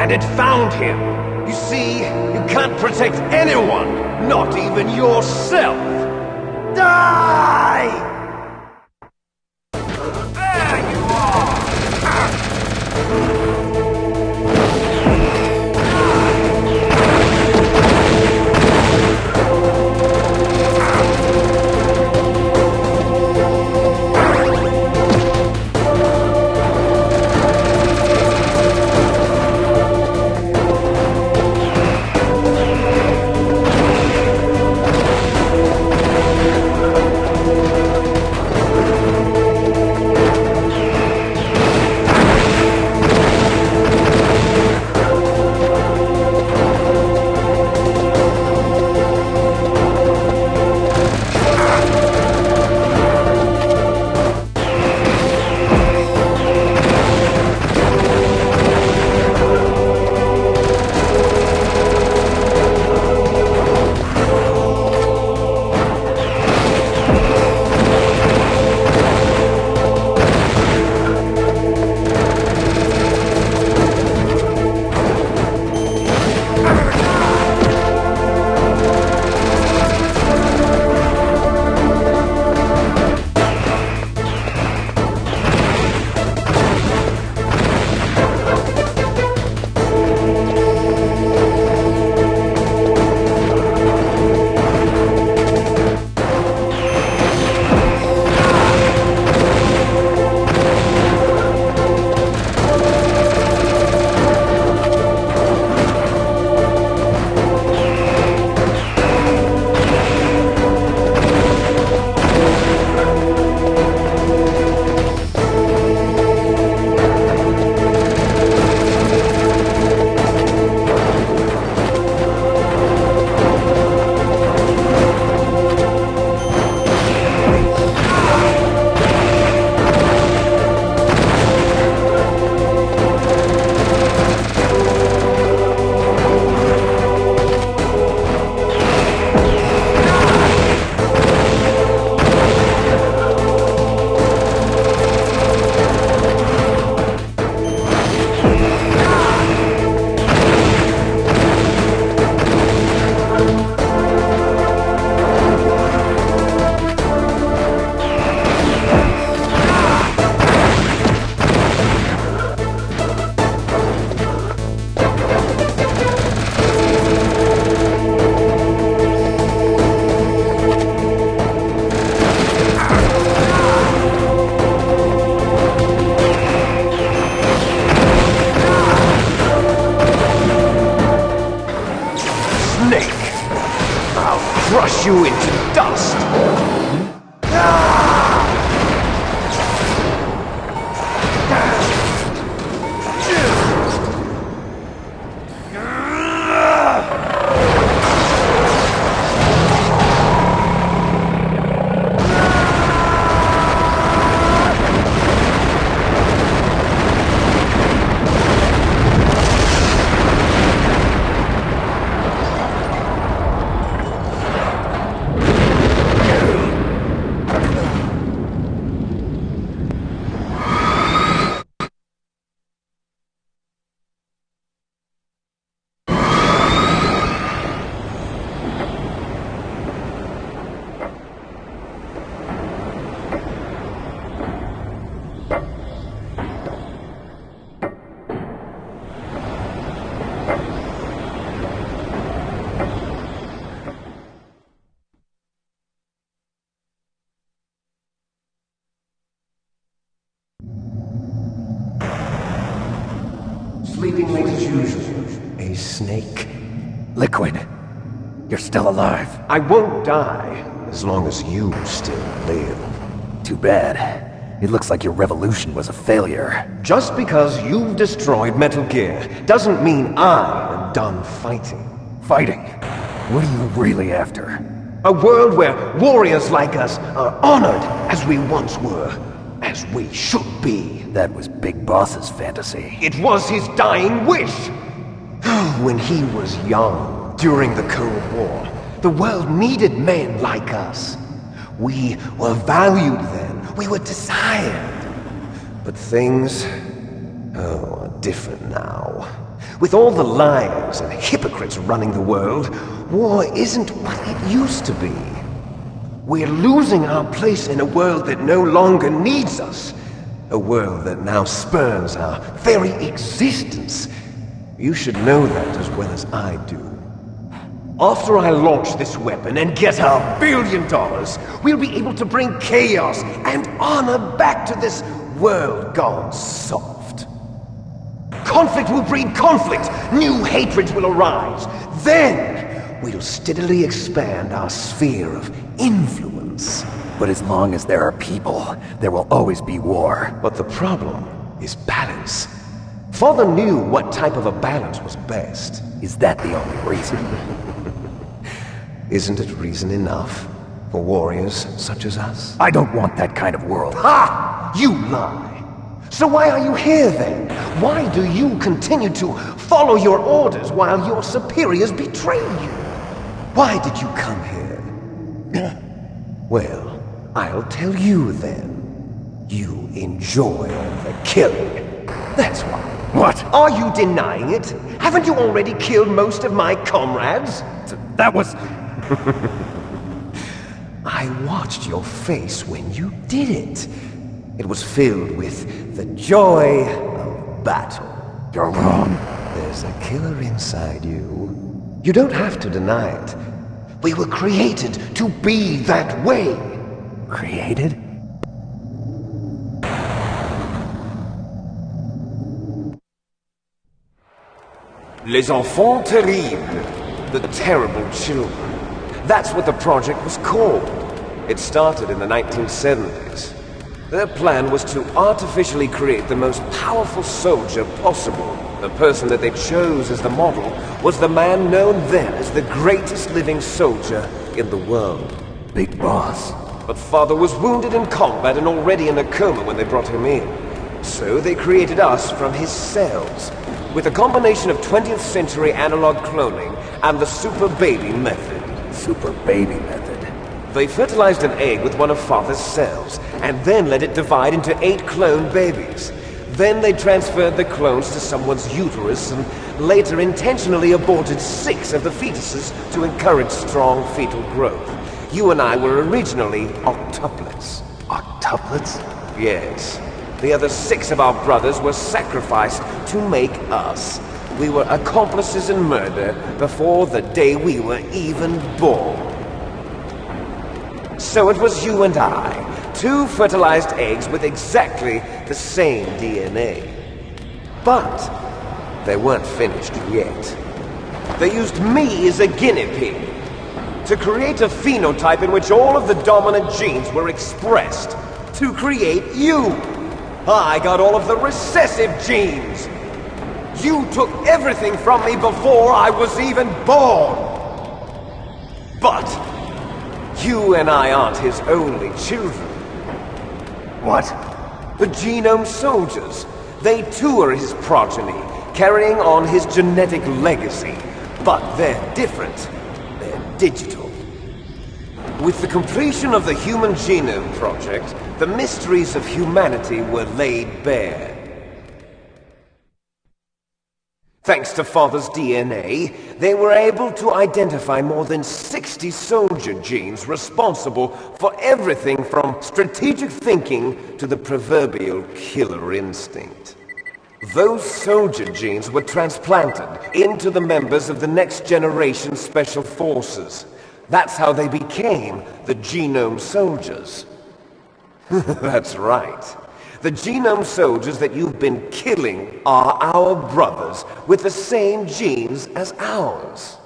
and it found him. You see, you can't protect anyone, not even yourself. Die! There you are! Crush you into dust! Sleeping late as usual. A snake. Liquid, you're still alive. I won't die as long as you still live. Too bad. It looks like your revolution was a failure. Just because you've destroyed Metal Gear doesn't mean I am done fighting. Fighting? What are you really after? A world where warriors like us are honored as we once were, as we should be. That was Big Boss's fantasy. It was his dying wish. When he was young, during the Cold War, the world needed men like us. We were valued then. We were desired. But things, are different now. With all the liars and hypocrites running the world, war isn't what it used to be. We're losing our place in a world that no longer needs us. A world that now spurns our very existence. You should know that as well as I do. After I launch this weapon and get our $1 billion, we'll be able to bring chaos and honor back to this world gone soft. Conflict will breed conflict. New hatreds will arise. Then, we'll steadily expand our sphere of influence. But as long as there are people, there will always be war. But the problem is balance. Father knew what type of a balance was best. Is that the only reason? Isn't it reason enough for warriors such as us? I don't want that kind of world. Ha! You lie! So why are you here then? Why do you continue to follow your orders while your superiors betray you? Why did you come here? Well, I'll tell you then. You enjoy the killing. That's why. What? Are you denying it? Haven't you already killed most of my comrades? That was... I watched your face when you did it. It was filled with the joy of battle. You're wrong. There's a killer inside you. You don't have to deny it. We were created to be that way. Created? Les enfants terribles. The terrible children. That's what the project was called. It started in the 1970s. Their plan was to artificially create the most powerful soldier possible. The person that they chose as the model was the man known then as the greatest living soldier in the world. Big Boss. But Father was wounded in combat and already in a coma when they brought him in. So they created us from his cells, with a combination of 20th century analog cloning and the super baby method. Super baby method. They fertilized an egg with one of Father's cells, and then let it divide into 8 clone babies. Then they transferred the clones to someone's uterus, and later intentionally aborted 6 of the fetuses to encourage strong fetal growth. You and I were originally octuplets. Octuplets? Yes. The other 6 of our brothers were sacrificed to make us. We were accomplices in murder before the day we were even born. So it was you and I, 2 fertilized eggs with exactly the same DNA. But they weren't finished yet. They used me as a guinea pig to create a phenotype in which all of the dominant genes were expressed. To create you. I got all of the recessive genes. You took everything from me before I was even born. But you and I aren't his only children. What? The Genome soldiers. They too are his progeny, carrying on his genetic legacy. But they're different. They're digital. With the completion of the Human Genome Project, the mysteries of humanity were laid bare. Thanks to Father's DNA, they were able to identify more than 60 soldier genes responsible for everything from strategic thinking to the proverbial killer instinct. Those soldier genes were transplanted into the members of the next generation special forces. That's how they became the Genome Soldiers. That's right. The Genome Soldiers that you've been killing are our brothers with the same genes as ours.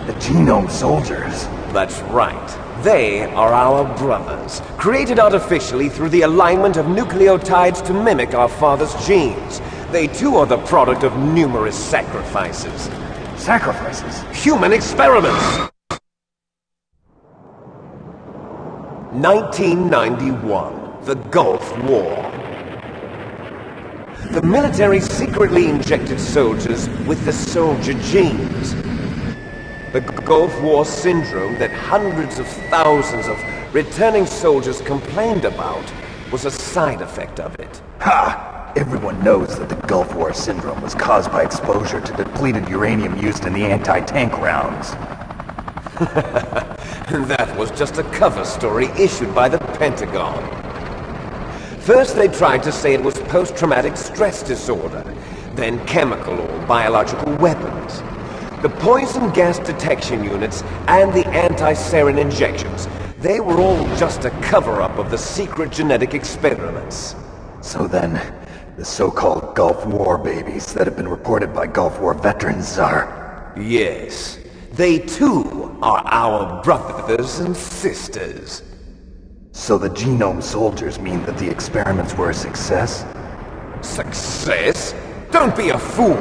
The Genome Soldiers? That's right. They are our brothers, created artificially through the alignment of nucleotides to mimic our father's genes. They too are the product of numerous sacrifices. Sacrifices? Human experiments! 1991, the Gulf War. The military secretly injected soldiers with the soldier genes. The Gulf War syndrome that hundreds of thousands of returning soldiers complained about was a side effect of it. Ha! Everyone knows that the Gulf War syndrome was caused by exposure to depleted uranium used in the anti-tank rounds. That was just a cover story issued by the Pentagon. First they tried to say it was post-traumatic stress disorder, then chemical or biological weapons. The poison gas detection units and the anti-sarin injections, they were all just a cover-up of the secret genetic experiments. So then, the so-called Gulf War babies that have been reported by Gulf War veterans are... Yes, they too are our brothers and sisters. So the Genome soldiers mean that the experiments were a success? Success? Don't be a fool!